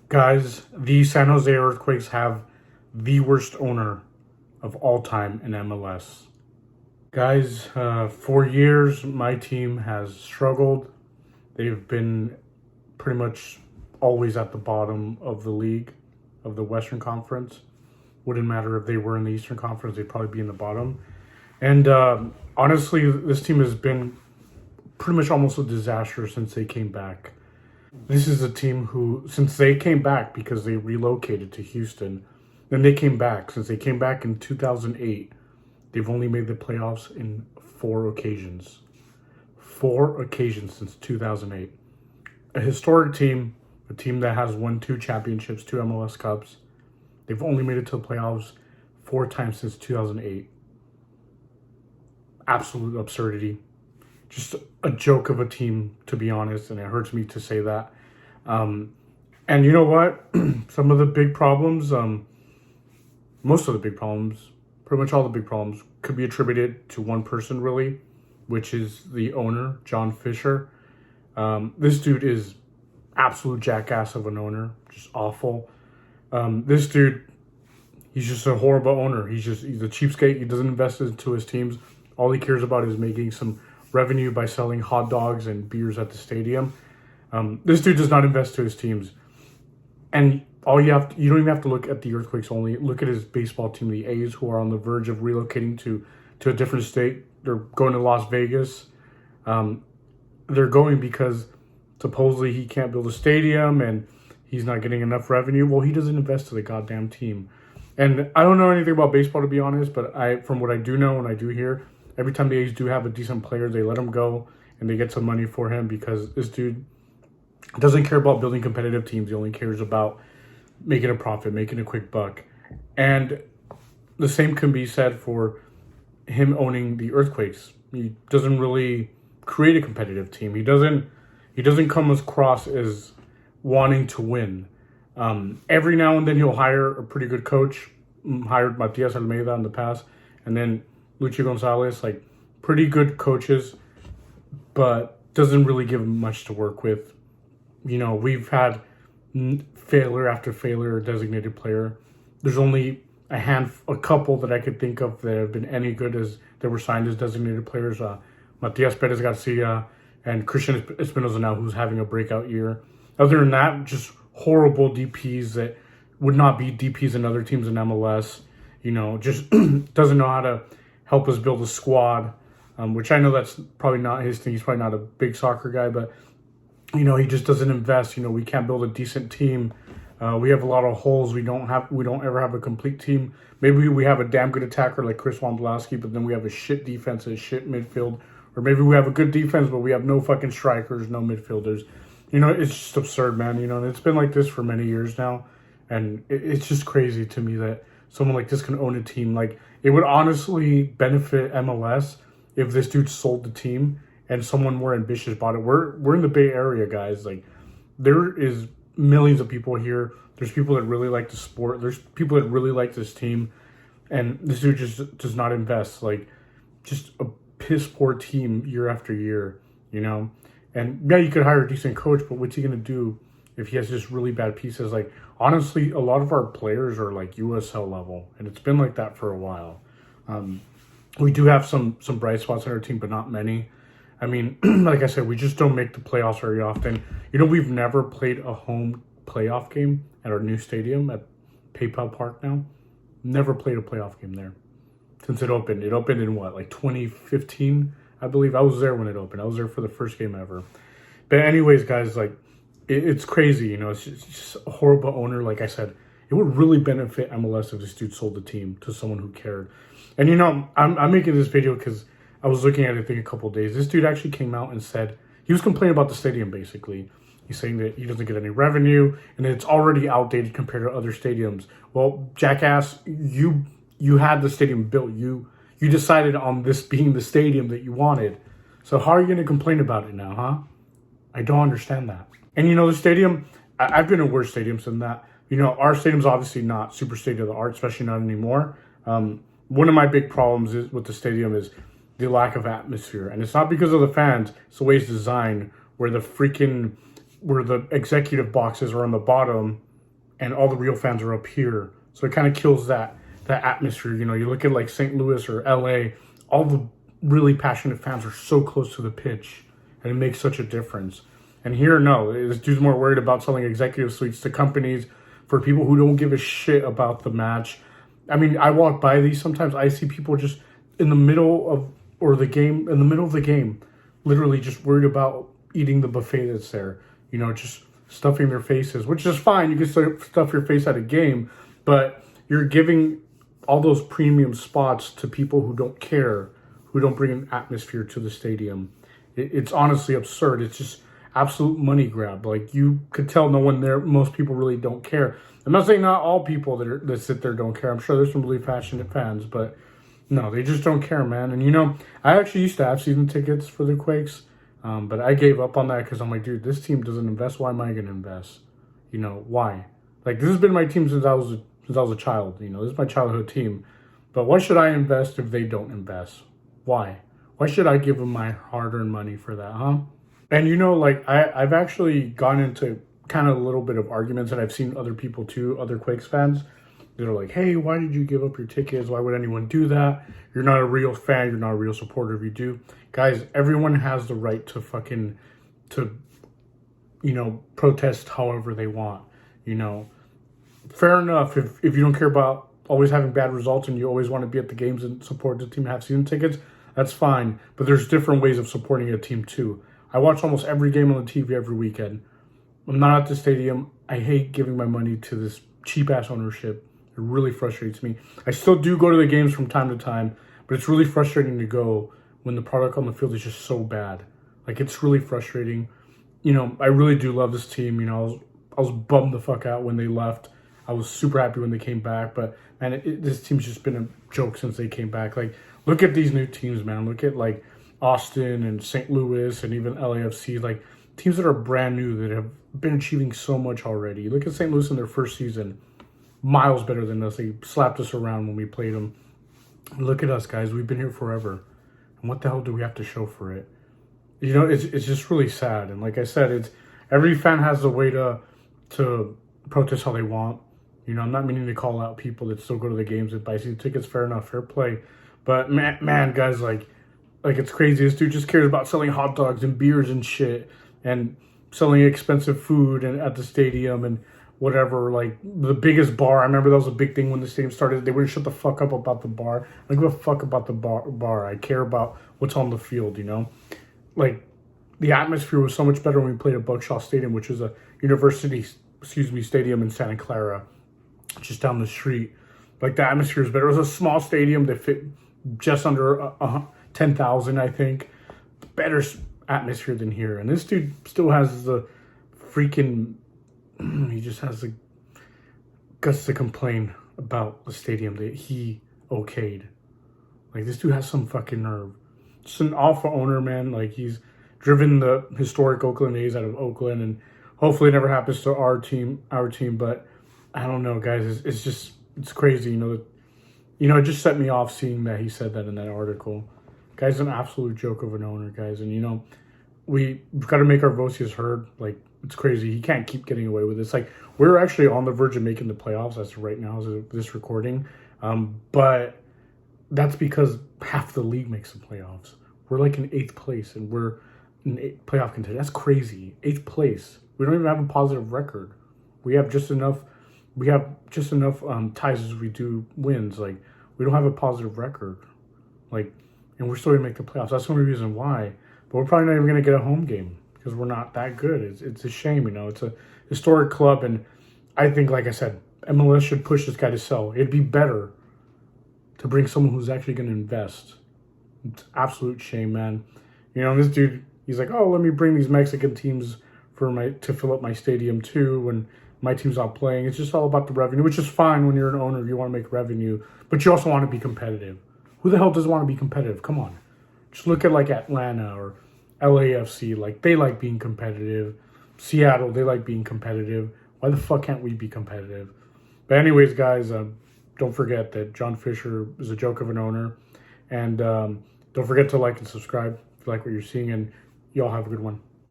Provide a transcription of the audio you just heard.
Guys, the San Jose Earthquakes have the worst owner of all time in MLS. Guys, for years, my team has struggled. They've been pretty much always at the bottom of the league, of the Western Conference. Wouldn't matter if they were in the Eastern Conference, they'd probably be in the bottom. And honestly, this team has been pretty much almost a disaster since they came back. This is a team who, since they came back because they relocated to Houston, then they came back. Since they came back in 2008, they've only made the playoffs in 4 occasions. 4 occasions since 2008. A historic team, a team that has won 2 championships, 2 MLS Cups. They've only made it to the playoffs 4 times since 2008. Absolute absurdity. Just a joke of a team, to be honest, and it hurts me to say that. And you know what? Some of the big problems, most of the big problems, pretty much all the big problems, could be attributed to one person, really, which is the owner, John Fisher. This dude is absolute jackass of an owner, just awful. This dude, he's just a horrible owner. He's a cheapskate. He doesn't invest into his teams. All he cares about is making some revenue by selling hot dogs and beers at the stadium. This dude does not invest to his teams. And you don't even have to look at the Earthquakes only. Look at his baseball team, the A's, who are on the verge of relocating to a different state. They're going to Las Vegas. They're going because supposedly he can't build a stadium and he's not getting enough revenue. Well, he doesn't invest to the goddamn team. And I don't know anything about baseball, to be honest, but from what I do know and I do hear, every time the A's do have a decent player, they let him go and they get some money for him because this dude doesn't care about building competitive teams. He only cares about making a profit, making a quick buck. And the same can be said for him owning the Earthquakes. He doesn't really create a competitive team. He doesn't come across as wanting to win. Every now and then he'll hire a pretty good coach. Hired Matias Almeida in the past, and then Luchi Gonzalez, like pretty good coaches, but doesn't really give him much to work with. You know, we've had failure after failure, designated player. There's only a couple that I could think of that have been any good as that were signed as designated players. Matias Perez Garcia and Christian Espinoza now, who's having a breakout year. Other than that, just horrible DPs that would not be DPs in other teams in MLS. You know, just doesn't know how to help us build a squad, which I know that's probably not his thing. He's probably not a big soccer guy, but, you know, he just doesn't invest. You know, we can't build a decent team. We have a lot of holes. We don't ever have a complete team. Maybe we have a damn good attacker like Chris Wondolowski, but then we have a shit defense, a shit midfield. Or maybe we have a good defense, but we have no fucking strikers, no midfielders. You know, it's just absurd, man. You know, and it's been like this for many years now. And it's just crazy to me that someone like this can own a team. Like, it would honestly benefit MLS if this dude sold the team and someone more ambitious bought it. We're in the Bay Area, guys. Like, there is millions of people here. There's people that really like the sport. There's people that really like this team. And this dude just does not invest. Like, just a piss poor team year after year, you know? And yeah, you could hire a decent coach, but what's he going to do if he has just really bad pieces? Like, honestly, a lot of our players are like USL level, and it's been like that for a while. We do have some bright spots on our team, but not many. I mean, like I said, we just don't make the playoffs very often. You know, we've never played a home playoff game at our new stadium at PayPal Park now. Never played a playoff game there since it opened. It opened in what, like 2015, I believe. I was there when it opened. I was there for the first game ever. But anyways, guys, like, it's crazy, you know. It's just a horrible owner. Like I said, it would really benefit MLS if this dude sold the team to someone who cared. And, you know, I'm making this video because I was looking at it, I think, a couple of days. This dude actually came out and said, he was complaining about the stadium, basically. He's saying that he doesn't get any revenue and it's already outdated compared to other stadiums. Well, jackass, you had the stadium built. You decided on this being the stadium that you wanted. So how are you going to complain about it now, huh? I don't understand that. And, you know, the stadium, I've been in worse stadiums than that. You know, our stadium's obviously not super state of the art, especially not anymore. One of my big problems with the stadium is the lack of atmosphere. And it's not because of the fans. It's the way it's designed, where the executive boxes are on the bottom and all the real fans are up here. So it kind of kills that atmosphere. You know, you look at like St. Louis or LA, all the really passionate fans are so close to the pitch, and it makes such a difference. And here, no, this dude's more worried about selling executive suites to companies for people who don't give a shit about the match. I mean, I walk by these sometimes. I see people just in the middle of in the middle of the game, literally just worried about eating the buffet that's there. You know, just stuffing their faces, which is fine. You can stuff your face at a game, but you're giving all those premium spots to people who don't care, who don't bring an atmosphere to the stadium. It's honestly absurd. It's just absolute money grab. Like, you could tell no one there, most people really don't care. I'm not saying not all people that sit there don't care. I'm sure there's some really passionate fans, but no, they just don't care, man. And, you know, I actually used to have season tickets for the Quakes, but I gave up on that because I'm like, dude, this team doesn't invest. Why am I going to invest? You know, why? Like, this has been my team since I was a child. You know, this is my childhood team. But why should I invest if they don't invest? Why? Why should I give them my hard-earned money for that, huh? And, you know, like, I've actually gone into kind of a little bit of arguments, and I've seen other people too, other Quakes fans, that are like, hey, why did you give up your tickets? Why would anyone do that? You're not a real fan. You're not a real supporter if you do. Guys, everyone has the right to you know, protest however they want. You know, fair enough if you don't care about always having bad results and you always want to be at the games and support the team and have season tickets, that's fine. But there's different ways of supporting a team too. I watch almost every game on the TV every weekend. I'm not at the stadium. I hate giving my money to this cheap-ass ownership. It really frustrates me. I still do go to the games from time to time, but it's really frustrating to go when the product on the field is just so bad. Like, it's really frustrating. You know, I really do love this team. You know, I was bummed the fuck out when they left. I was super happy when they came back, but man, this team's just been a joke since they came back. Like, look at these new teams, man. Look at like Austin and St. Louis and even LAFC, like teams that are brand new that have been achieving so much already. Look at St. Louis in their first season, miles better than us. They slapped us around when we played them. Look at us, guys. We've been here forever, and what the hell do we have to show for it? You know, it's just really sad. And like I said, it's every fan has the way to protest how they want. You know, I'm not meaning to call out people that still go to the games and buy season tickets. Fair enough, fair play. But man, guys, like it's crazy. This dude just cares about selling hot dogs and beers and shit, and selling expensive food and at the stadium and whatever. Like the biggest bar. I remember that was a big thing when the stadium started. They wouldn't shut the fuck up about the bar. I don't give a fuck about the bar. I care about what's on the field. You know, like the atmosphere was so much better when we played at Buckshaw Stadium, which is a university, stadium in Santa Clara, just down the street. Like the atmosphere is better. It was a small stadium that fit just under 10,000, I think. Better atmosphere than here. And this dude still has the freaking, he just has the guts to complain about the stadium that he okayed. Like, this dude has some fucking nerve. Just an alpha owner, man. Like, he's driven the historic Oakland A's out of Oakland, and hopefully it never happens to our team. But I don't know, guys. It's crazy. You know, it just set me off seeing that he said that in that article. Guy's an absolute joke of an owner, guys. And, you know, we've got to make our voices heard. Like, it's crazy. He can't keep getting away with this. Like, we're actually on the verge of making the playoffs as of right now, as of this recording. But that's because half the league makes the playoffs. We're like in 8th place, and we're in playoff contention. That's crazy. 8th place. We don't even have a positive record. We have just enough. Ties as we do wins. Like, we don't have a positive record. Like, and we're still gonna make the playoffs. That's the only reason why. But we're probably not even gonna get a home game because we're not that good. It's a shame, you know. It's a historic club, and I think, like I said, MLS should push this guy to sell. It'd be better to bring someone who's actually gonna invest. It's absolute shame, man. You know, this dude, he's like, oh, let me bring these Mexican teams to fill up my stadium too when my team's not playing. It's just all about the revenue, which is fine when you're an owner. You want to make revenue, but you also want to be competitive. Who the hell doesn't want to be competitive? Come on. Just look at like Atlanta or LAFC. Like, they like being competitive. Seattle, they like being competitive. Why the fuck can't we be competitive? But anyways, guys, don't forget that John Fisher is a joke of an owner. And don't forget to like and subscribe if you like what you're seeing. And y'all have a good one.